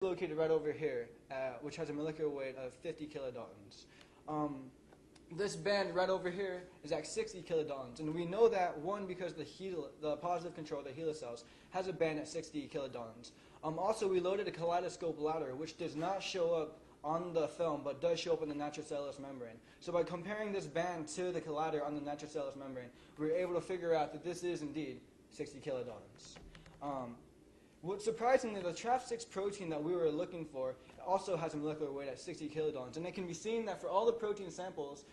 located right over here, which has a molecular weight of 50 kilodaltons. This band right over here is at 60 kilodaltons, and we know that, one, because the positive control, the HeLa cells, has a band at 60 kilodaltons. Also, we loaded a kaleidoscope ladder, which does not show up on the film, but does show up on the nitrocellulose membrane. So by comparing this band to the collider on the nitrocellulose membrane, we were able to figure out that this is indeed 60 kilodaltons. What's surprisingly, the TRAF6 protein that we were looking for also has a molecular weight at 60 kilodaltons, and it can be seen that for all the protein samples,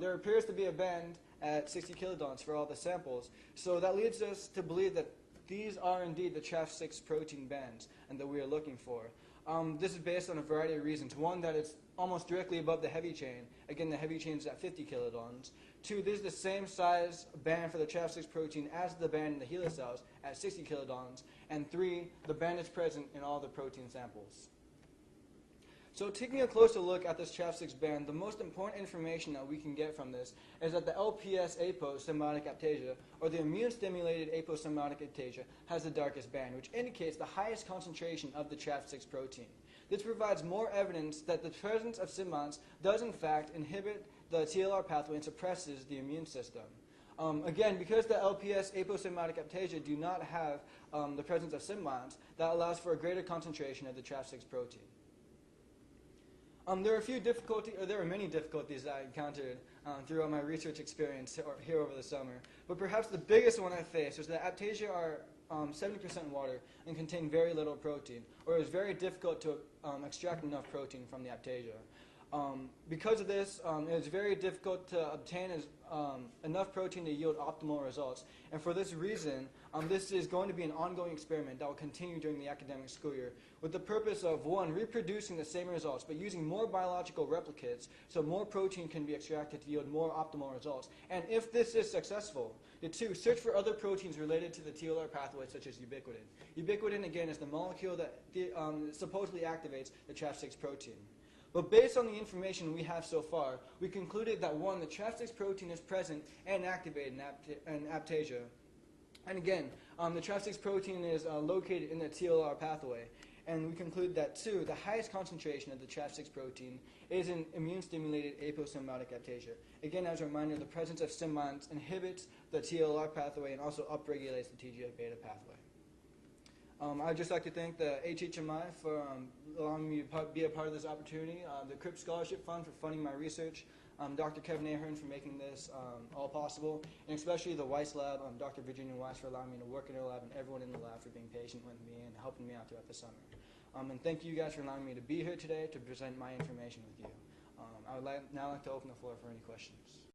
there appears to be a band at 60 kilodaltons for all the samples. So that leads us to believe that these are indeed the TRAF6 protein bands and that we are looking for. This is based on a variety of reasons. One, that it's almost directly above the heavy chain. Again, the heavy chain is at 50 kilodaltons. Two, this is the same size band for the TRAF6 protein as the band in the HeLa cells at 60 kilodaltons. And three, the band is present in all the protein samples. So taking a closer look at this TRAF6 band, the most important information that we can get from this is that the LPS aposymbiotic aptasia, or the immune-stimulated aposymbiotic aptasia, has the darkest band, which indicates the highest concentration of the TRAF6 protein. This provides more evidence that the presence of symbionts does in fact inhibit the TLR pathway and suppresses the immune system. Again, because the LPS aposymbiotic aptasia do not have the presence of symbionts, that allows for a greater concentration of the TRAF6 protein. There are many difficulties that I encountered throughout my research experience here over the summer, but perhaps the biggest one I faced was that aptasia are 70% water and contain very little protein, or it was very difficult to extract enough protein from the aptasia. Because of this, it is very difficult to obtain enough protein to yield optimal results. And for this reason, this is going to be an ongoing experiment that will continue during the academic school year with the purpose of, one, reproducing the same results, but using more biological replicates so more protein can be extracted to yield more optimal results. And if this is successful, two, search for other proteins related to the TLR pathway, such as ubiquitin. Ubiquitin, again, is the molecule that supposedly activates the TRAF6 protein. But based on the information we have so far, we concluded that, one, the TRAF6 protein is present and activated in aptasia. And again, the TRAF6 protein is located in the TLR pathway. And we conclude that, two, the highest concentration of the TRAF6 protein is in immune-stimulated aposymbiotic aptasia. Again, as a reminder, the presence of symbionts inhibits the TLR pathway and also upregulates the TGF-beta pathway. I'd just like to thank the HHMI for allowing me to be a part of this opportunity, the CRIP Scholarship Fund for funding my research, Dr. Kevin Ahern for making this all possible, and especially the Weiss Lab, Dr. Virginia Weiss for allowing me to work in her lab, and everyone in the lab for being patient with me and helping me out throughout the summer. And thank you guys for allowing me to be here today to present my information with you. I would now like to open the floor for any questions.